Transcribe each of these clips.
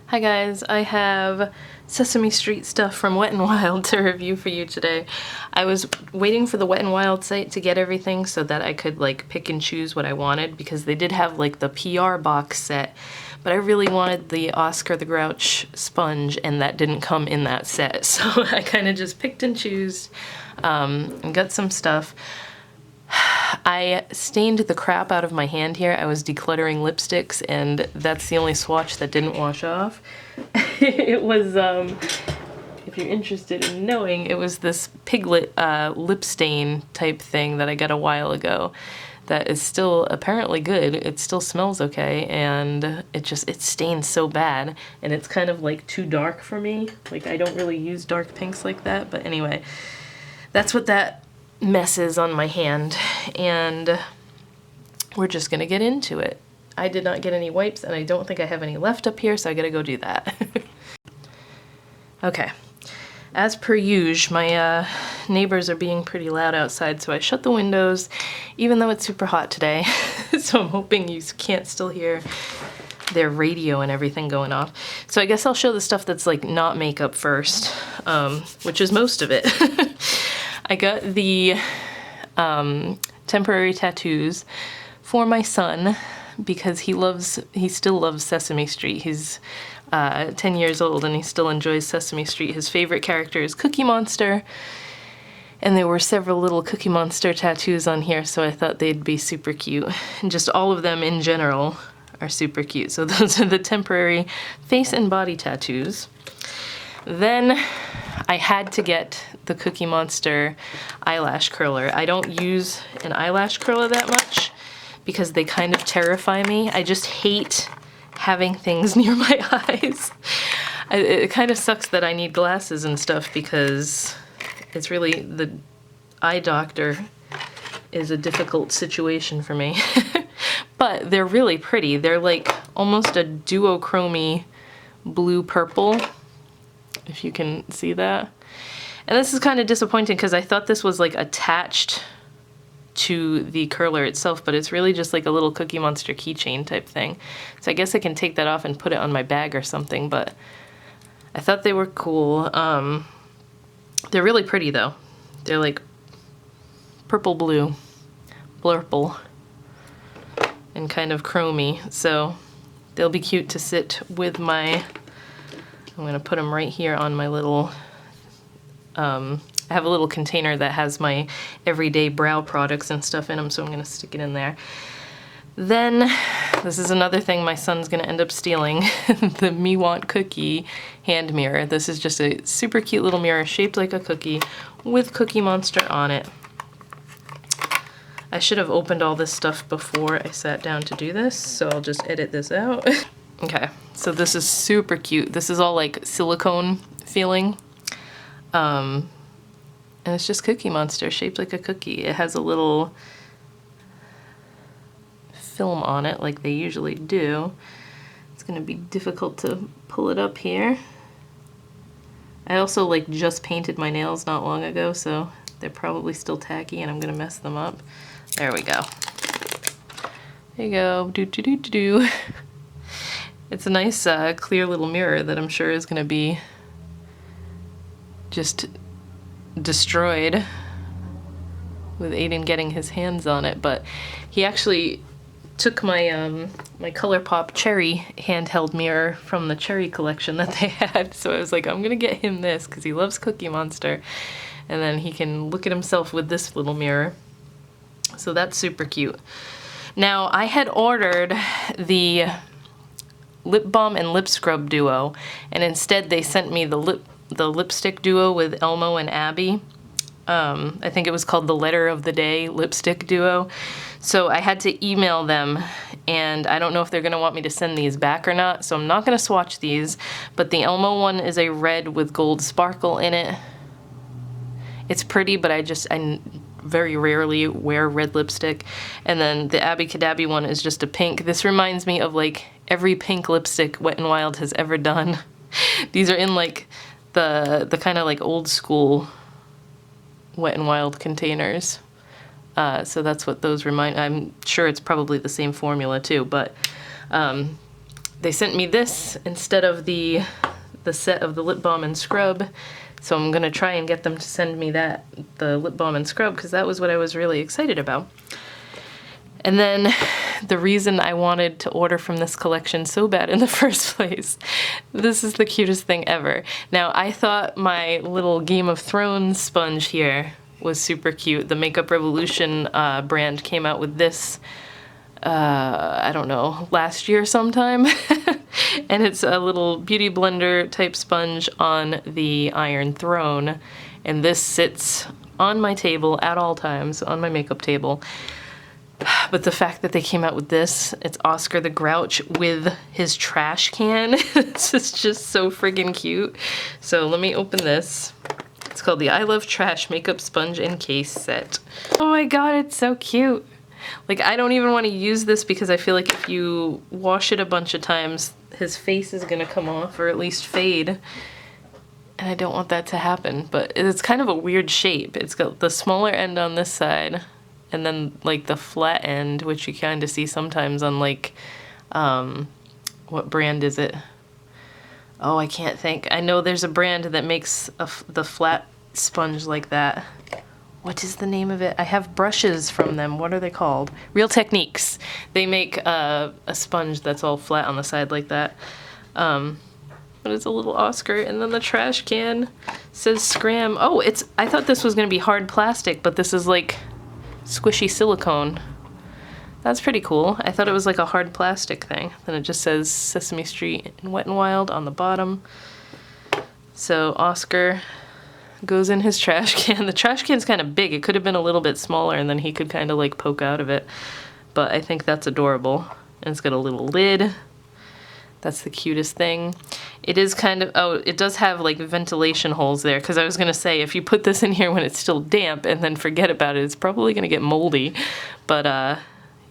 Hi guys, I have Sesame Street stuff from Wet n Wild to review for you today. I was waiting for the Wet n Wild site to get everything so that I could like pick and choose what I wanted, because they did have like the PR box set, but I really wanted the Oscar the Grouch sponge and that didn't come in that set. So I kind of just picked and chose and got some stuff. I stained the crap out of my hand here. I was decluttering lipsticks, and that's the only swatch that didn't wash off. It was, if you're interested in knowing, it was this Piglet lip stain type thing that I got a while ago that is still apparently good. It still smells okay, and it stains so bad, and it's kind of like too dark for me. Like, I don't really use dark pinks like that, but anyway, that's what that messes on my hand, and we're just gonna get into it. I did not get any wipes, and I don't think I have any left up here, so I gotta go do that. Okay, as per usual, my neighbors are being pretty loud outside, so I shut the windows, even though it's super hot today. So I'm hoping you can't still hear their radio and everything going off. So I guess I'll show the stuff that's like not makeup first, which is most of it. I got the temporary tattoos for my son because he still loves Sesame Street. He's 10 years old and he still enjoys Sesame Street. His favorite character is Cookie Monster, and there were several little Cookie Monster tattoos on here, so I thought they'd be super cute. And just all of them in general are super cute. So those are the temporary face and body tattoos. Then I had to get the Cookie Monster eyelash curler. I don't use an eyelash curler that much because they kind of terrify me. I just hate having things near my eyes. It kind of sucks that I need glasses and stuff because it's really, the eye doctor is a difficult situation for me. But they're really pretty. They're like almost a duochrome blue-purple, if you can see that. And this is kind of disappointing because I thought this was like attached to the curler itself, but it's really just like a little Cookie Monster keychain type thing. So I guess I can take that off and put it on my bag or something, but I thought they were cool. They're really pretty though. They're like purple blue, blurple, and kind of chromey. So they'll be cute to sit with my, I'm gonna put them right here on my little, I have a little container that has my everyday brow products and stuff in them, so I'm gonna stick it in there. Then, this is another thing my son's gonna end up stealing, the Me Want Cookie hand mirror. This is just a super cute little mirror shaped like a cookie with Cookie Monster on it. I should have opened all this stuff before I sat down to do this, so I'll just edit this out. Okay, so this is super cute. This is all like silicone feeling. And it's just Cookie Monster shaped like a cookie. It has a little film on it like they usually do. It's gonna be difficult to pull it up here. I also like just painted my nails not long ago, so they're probably still tacky and I'm gonna mess them up. There we go. There you go. Do do do do do. It's a nice clear little mirror that I'm sure is gonna be just destroyed with Aiden getting his hands on it, but he actually took my my ColourPop Cherry handheld mirror from the Cherry collection that they had, so I was like, I'm gonna get him this because he loves Cookie Monster, and then he can look at himself with this little mirror. So that's super cute. Now, I had ordered the lip balm and lip scrub duo, and instead they sent me the lipstick duo with Elmo and Abby. I think it was called the Letter of the Day lipstick duo. So I had to email them, and I don't know if they're gonna want me to send these back or not, so I'm not gonna swatch these, but the Elmo one is a red with gold sparkle in it. It's pretty, but I very rarely wear red lipstick. And then the Abby Cadabby one is just a pink. This reminds me of like every pink lipstick Wet n Wild has ever done. These are in like the kind of like old school Wet n Wild containers. So that's what those remind. I'm sure it's probably the same formula too, but they sent me this instead of the set of the lip balm and scrub. So I'm gonna try and get them to send me the lip balm and scrub, because that was what I was really excited about. And then the reason I wanted to order from this collection so bad in the first place, this is the cutest thing ever. Now, I thought my little Game of Thrones sponge here was super cute. The Makeup Revolution brand came out with this, I don't know, last year sometime. And it's a little beauty blender type sponge on the Iron Throne. And this sits on my table at all times, on my makeup table. But the fact that they came out with this, it's Oscar the Grouch with his trash can. This is just so friggin' cute. So let me open this. It's called the I Love Trash Makeup Sponge and Case Set. Oh my god, it's so cute. Like, I don't even want to use this because I feel like if you wash it a bunch of times, his face is gonna come off, or at least fade. And I don't want that to happen, but it's kind of a weird shape. It's got the smaller end on this side, and then like the flat end, which you kind of see sometimes on like, what brand is it? Oh, I can't think. I know there's a brand that makes the flat sponge like that. What is the name of it? I have brushes from them. What are they called? Real Techniques. They make a sponge that's all flat on the side like that. But it's a little Oscar, and then the trash can says Scram. Oh, I thought this was gonna be hard plastic, but this is like squishy silicone. That's pretty cool. I thought it was like a hard plastic thing. Then it just says Sesame Street and Wet n Wild on the bottom. So Oscar goes in his trash can. The trash can's kind of big. It could have been a little bit smaller, and then he could kind of like poke out of it. But I think that's adorable. And it's got a little lid. That's the cutest thing. It is kind of, oh, it does have like ventilation holes there, because I was gonna say, if you put this in here when it's still damp and then forget about it, it's probably gonna get moldy. But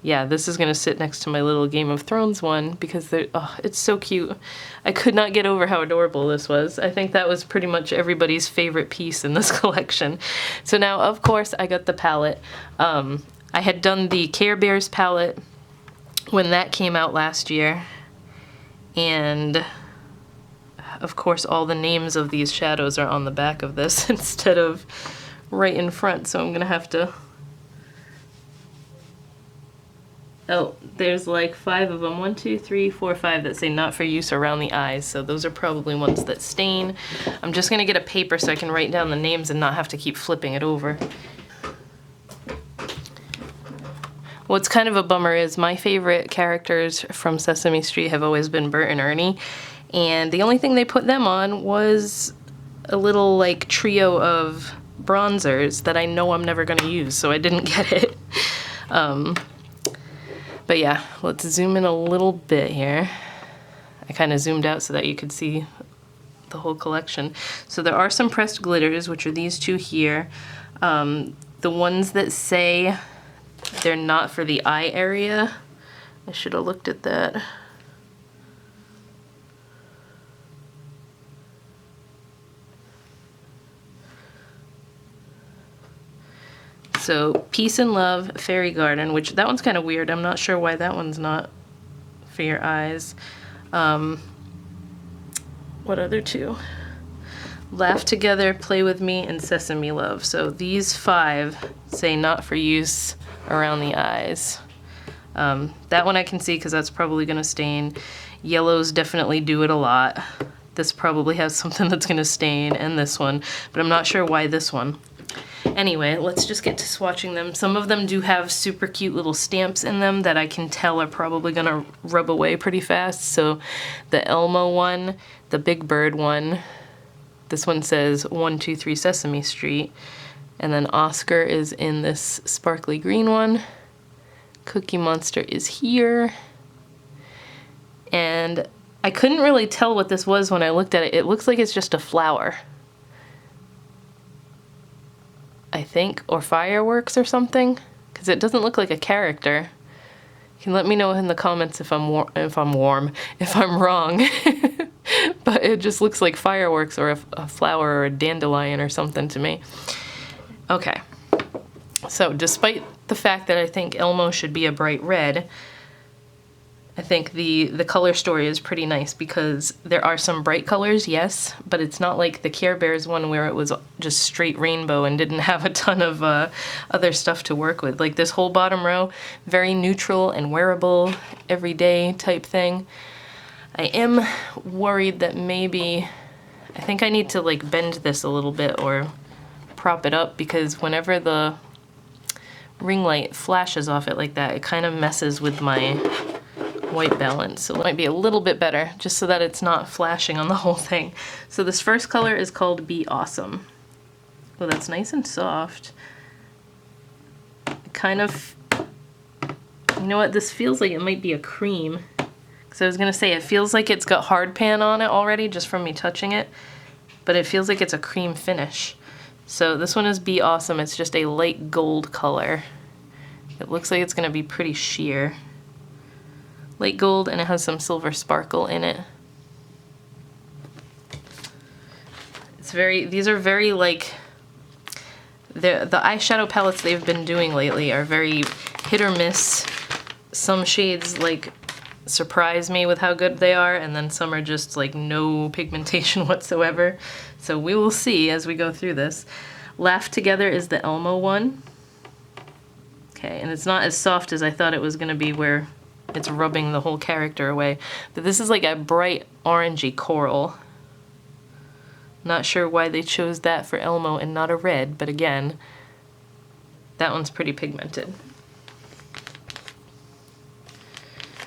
yeah, this is gonna sit next to my little Game of Thrones one, because it's so cute. I could not get over how adorable this was. I think that was pretty much everybody's favorite piece in this collection. So now, of course, I got the palette. I had done the Care Bears palette when that came out last year. And of course, all the names of these shadows are on the back of this instead of right in front. So I'm gonna have to, oh, there's like 5 of them. 1, 2, 3, 4, 5 that say not for use around the eyes. So those are probably ones that stain. I'm just gonna get a paper so I can write down the names and not have to keep flipping it over. What's kind of a bummer is my favorite characters from Sesame Street have always been Bert and Ernie, and the only thing they put them on was a little like trio of bronzers that I know I'm never gonna use, so I didn't get it. But yeah, let's zoom in a little bit here. I kind of zoomed out so that you could see the whole collection. So there are some pressed glitters, which are these two here. The ones that say they're not for the eye area, I should have looked at that. So Peace and Love, Fairy Garden, which that one's kind of weird. I'm not sure why that one's not for your eyes. What other two? Laugh Together, Play With Me, and Sesame Love. So these 5 say not for use around the eyes. That one I can see because that's probably gonna stain. Yellows definitely do it a lot. This probably has something that's gonna stain, and this one, but I'm not sure why this one. Anyway, let's just get to swatching them. Some of them do have super cute little stamps in them that I can tell are probably gonna rub away pretty fast. So the Elmo one, the Big Bird one, this one says 1, 2, 3 Sesame Street, and then Oscar is in this sparkly green one. Cookie Monster is here. And I couldn't really tell what this was when I looked at it. It looks like it's just a flower, I think, or fireworks or something, because it doesn't look like a character. You can let me know in the comments if I'm wrong. But it just looks like fireworks or a flower or a dandelion or something to me. Okay, so despite the fact that I think Elmo should be a bright red, I think the color story is pretty nice because there are some bright colors, yes, but it's not like the Care Bears one where it was just straight rainbow and didn't have a ton of other stuff to work with. Like this whole bottom row, very neutral and wearable, everyday type thing. I am worried that maybe, I think I need to like bend this a little bit or prop it up, because whenever the ring light flashes off it like that, it kind of messes with my white balance. So it might be a little bit better just so that it's not flashing on the whole thing. So this first color is called Be Awesome. Oh, that's nice and soft. Kind of, you know what, this feels like it might be a cream. So I was gonna say, it feels like it's got hard pan on it already just from me touching it, but it feels like it's a cream finish. So this one is Be Awesome. It's just a light gold color. It looks like it's gonna be pretty sheer. Light gold, and it has some silver sparkle in it. It's very, these are very like, the eyeshadow palettes they've been doing lately are very hit or miss. Some shades like surprise me with how good they are, and then some are just like no pigmentation whatsoever. So we will see as we go through this. Laugh Together is the Elmo one. Okay, and it's not as soft as I thought it was gonna be, where it's rubbing the whole character away. But this is like a bright orangey coral. Not sure why they chose that for Elmo and not a red, but again, that one's pretty pigmented.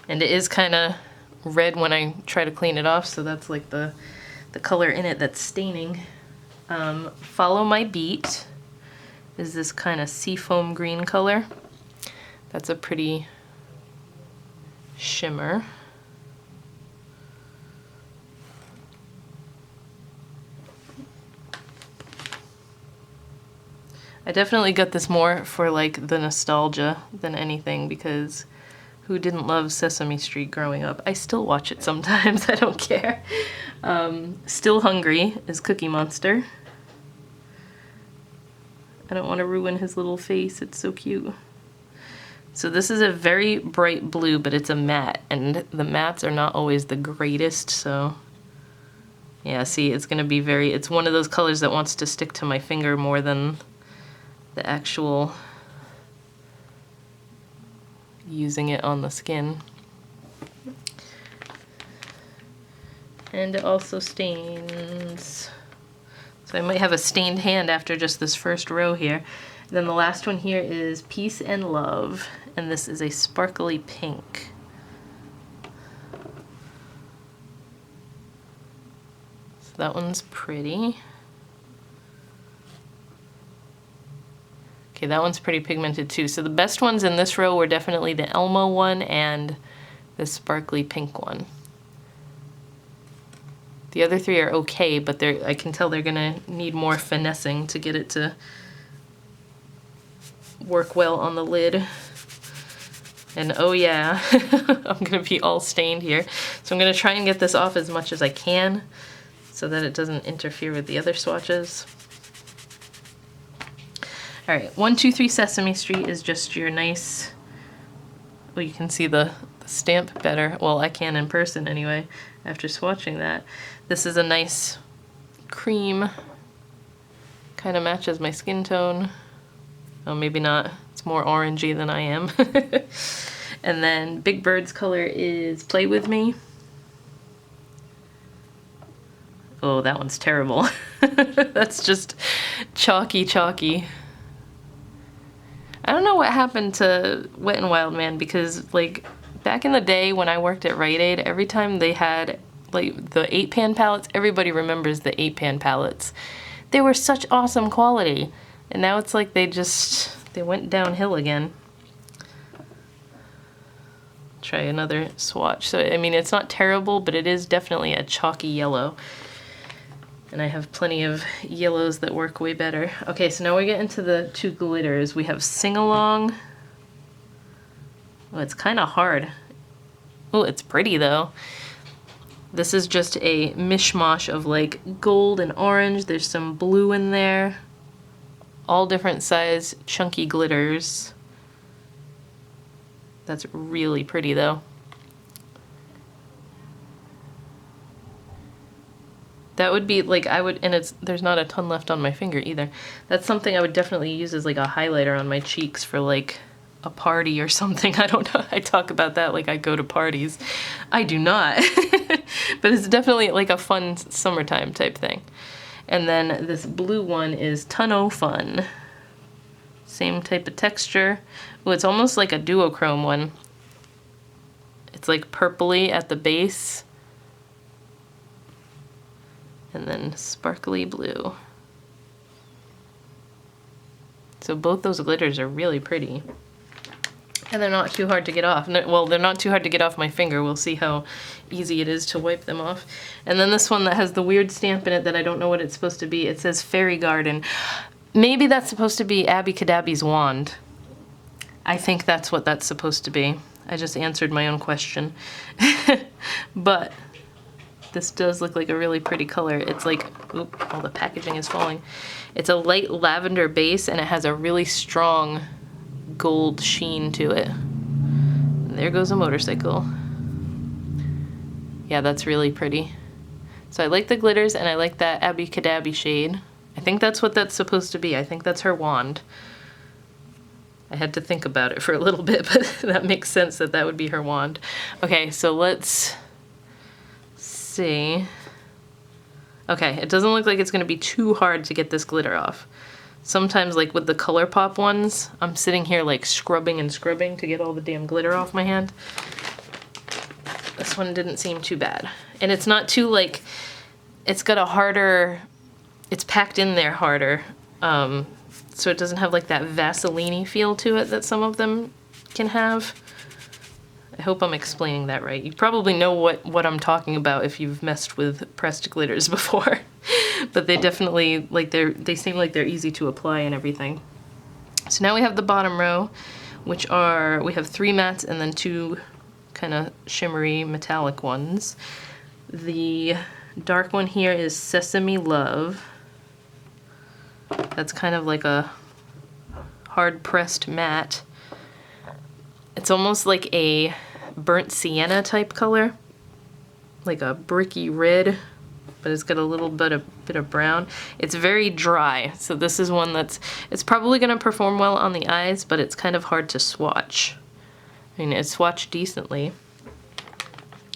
And it is kind of red when I try to clean it off, so that's like the color in it that's staining. Follow My Beat is this kind of seafoam green color. That's a pretty shimmer. I definitely got this more for like the nostalgia than anything, because who didn't love Sesame Street growing up? I still watch it sometimes, I don't care. Still Hungry is Cookie Monster. I don't want to ruin his little face, it's so cute. So this is a very bright blue, but it's a matte, and the mattes are not always the greatest, so yeah, see, it's gonna be very, it's one of those colors that wants to stick to my finger more than the actual using it on the skin. And it also stains. So I might have a stained hand after just this first row here. Then the last one here is Peace and Love, and this is a sparkly pink. So that one's pretty. Okay, that one's pretty pigmented too. So the best ones in this row were definitely the Elmo one and the sparkly pink one. The other three are okay, but I can tell they're gonna need more finessing to get it to work well on the lid. And oh yeah, I'm gonna be all stained here. So I'm gonna try and get this off as much as I can so that it doesn't interfere with the other swatches. All right, 123 Sesame Street is just your nice, well, you can see the stamp better. Well, I can in person anyway, after swatching that. This is a nice cream, kind of matches my skin tone. Oh, maybe not, it's more orangey than I am. And then Big Bird's color is Play With Me. Oh, that one's terrible. That's just chalky, chalky. I don't know what happened to Wet n Wild Man, because like back in the day when I worked at Rite Aid, every time they had like the 8-pan palettes, everybody remembers the 8-pan palettes. They were such awesome quality, and now it's like they went downhill again. Try another swatch. So I mean, it's not terrible, but it is definitely a chalky yellow. And I have plenty of yellows that work way better. Okay, so now we get into the two glitters. We have Sing Along. Oh, it's kind of hard. Oh, it's pretty though. This is just a mishmash of like gold and orange. There's some blue in there. All different size chunky glitters. That's really pretty though. That would be like, and there's not a ton left on my finger either. That's something I would definitely use as like a highlighter on my cheeks for like a party or something. I don't know. I talk about that like I go to parties. I do not. But it's definitely like a fun summertime type thing. And then this blue one is Ton-O Fun. Same type of texture. Well, it's almost like a duochrome one. It's like purpley at the base. And then sparkly blue. So both those glitters are really pretty. And they're not too hard to get off. Well, they're not too hard to get off my finger. We'll see how easy it is to wipe them off. And then this one that has the weird stamp in it that I don't know what it's supposed to be. It says Fairy Garden. Maybe that's supposed to be Abby Cadabby's wand. I think that's what that's supposed to be. I just answered my own question. But this does look like a really pretty color. It's like, oop, all the packaging is falling. It's a light lavender base and it has a really strong gold sheen to it. And there goes a motorcycle. Yeah, that's really pretty. So I like the glitters and I like that Abby Cadabby shade. I think that's what that's supposed to be. I think that's her wand. I had to think about it for a little bit, but that makes sense that that would be her wand. Okay, so let's see. Okay, it doesn't look like it's gonna be too hard to get this glitter off. Sometimes, like with the ColourPop ones, I'm sitting here like scrubbing and scrubbing to get all the damn glitter off my hand. This one didn't seem too bad. And it's not too like, it's got a harder, it's packed in there harder. So it doesn't have like that Vaseline-y feel to it that some of them can have. I hope I'm explaining that right. You probably know what I'm talking about if you've messed with pressed glitters before. But they definitely, like they seem like they're easy to apply and everything. So now we have the bottom row, which are, we have 3 mattes and then 2 kind of shimmery metallic ones. The dark one here is Sesame Love. That's kind of like a hard pressed matte. It's almost like a burnt sienna type color, like a bricky red, but it's got a little bit of brown. It's very dry, so this is one it's probably going to perform well on the eyes, but it's kind of hard to swatch. I mean, it's swatched decently.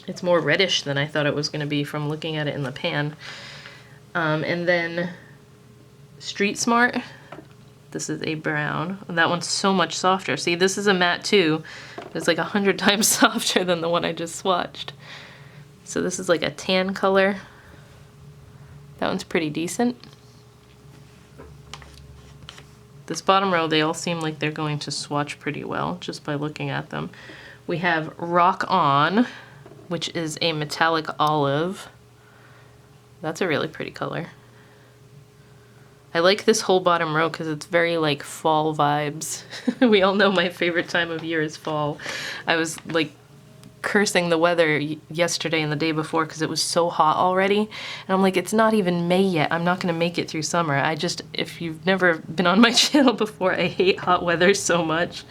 It's more reddish than I thought it was going to be from looking at it in the pan. And then Street Smart. This is a brown. That one's so much softer. See, this is a matte too, but it's like 100 times softer than the one I just swatched. So this is like a tan color. That one's pretty decent. This bottom row, they all seem like they're going to swatch pretty well just by looking at them. We have Rock On, which is a metallic olive. That's a really pretty color. I like this whole bottom row because it's very like fall vibes. We all know my favorite time of year is fall. I was like cursing the weather yesterday and the day before because it was so hot already. And I'm like, it's not even May yet. I'm not gonna make it through summer. If you've never been on my channel before, I hate hot weather so much.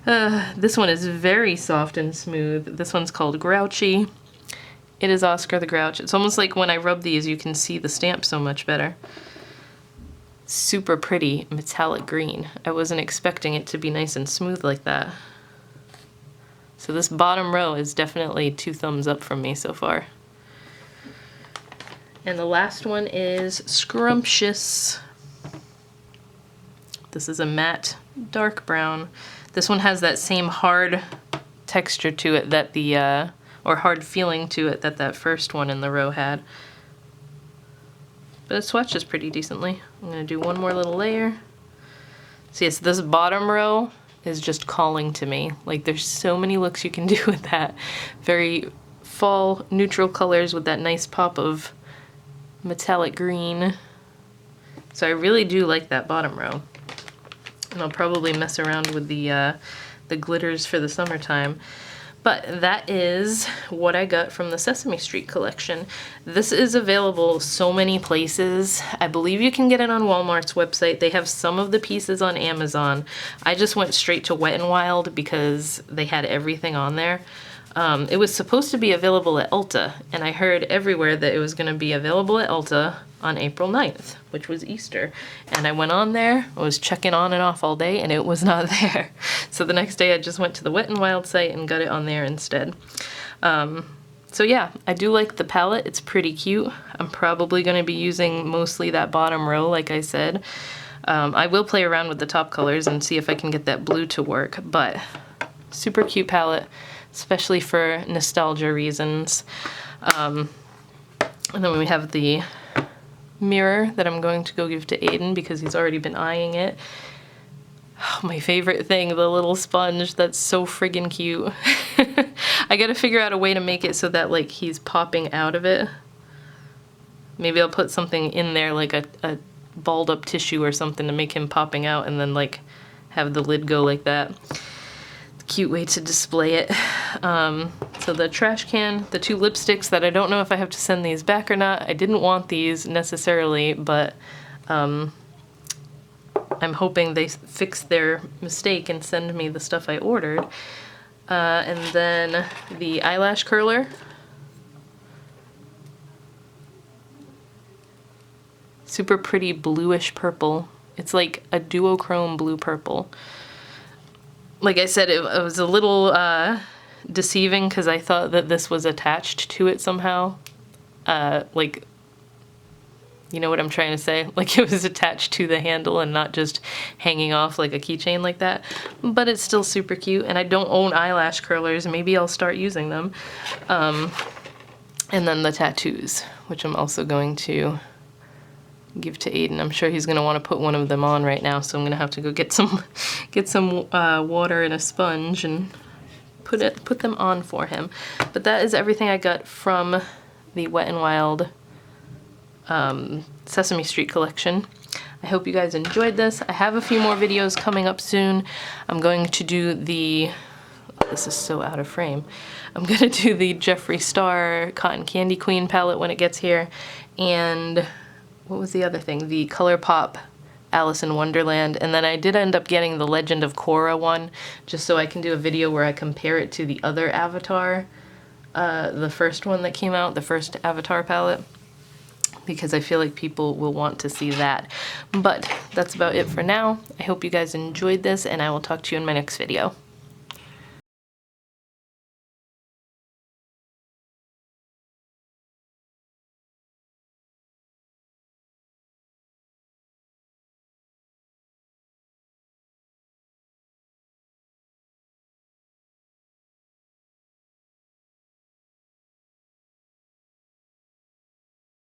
This one is very soft and smooth. This one's called Grouchy. It is Oscar the Grouch. It's almost like when I rub these, you can see the stamp so much better. Super pretty metallic green. I wasn't expecting it to be nice and smooth like that. So this bottom row is definitely 2 thumbs up from me so far. And the last one is Scrumptious. This is a matte dark brown. This one has that same hard texture to it that or hard feeling to it that first one in the row had. But it swatches pretty decently. I'm gonna do one more little layer. So yes, this bottom row is just calling to me. Like there's so many looks you can do with that. Very fall neutral colors with that nice pop of metallic green. So I really do like that bottom row. And I'll probably mess around with the glitters for the summertime. But that is what I got from the Sesame Street collection. This is available so many places. I believe you can get it on Walmart's website. They have some of the pieces on Amazon. I just went straight to Wet n Wild because they had everything on there. It was supposed to be available at Ulta, and I heard everywhere that it was going to be available at Ulta on April 9th, which was Easter. And I went on there, I was checking on and off all day, and it was not there. So the next day I just went to the Wet n Wild site and got it on there instead. So yeah, I do like the palette. It's pretty cute. I'm probably going to be using mostly that bottom row, like I said. I will play around with the top colors and see if I can get that blue to work, but super cute palette, especially for nostalgia reasons. And then we have the mirror that I'm going to go give to Aiden because he's already been eyeing it. Oh, my favorite thing, the little sponge. That's so friggin' cute. I gotta figure out a way to make it so that like he's popping out of it. Maybe I'll put something in there like a balled up tissue or something to make him popping out, and then like have the lid go like that. Cute way to display it. So the trash can, the 2 lipsticks that I don't know if I have to send these back or not. I didn't want these necessarily, but I'm hoping they fix their mistake and send me the stuff I ordered. And then the eyelash curler. Super pretty bluish purple. It's like a duochrome blue purple. Like I said, it was a little deceiving because I thought that this was attached to it somehow. Like, you know what I'm trying to say? Like it was attached to the handle and not just hanging off like a keychain like that. But it's still super cute, and I don't own eyelash curlers. Maybe I'll start using them. And then the tattoos, which I'm also going to give to Aiden. I'm sure he's gonna want to put one of them on right now, so I'm gonna have to go get some water and a sponge and put them on for him. But that is everything I got from the Wet n Wild Sesame Street collection. I hope you guys enjoyed this. I have a few more videos coming up soon. I'm going to do the, this is so out of frame. I'm gonna do the Jeffree Star Cotton Candy Queen palette when it gets here, and what was the other thing? The ColourPop Alice in Wonderland, and then I did end up getting the Legend of Korra one, just so I can do a video where I compare it to the other Avatar, the first one that came out, the first Avatar palette, because I feel like people will want to see that. But that's about it for now. I hope you guys enjoyed this, and I will talk to you in my next video.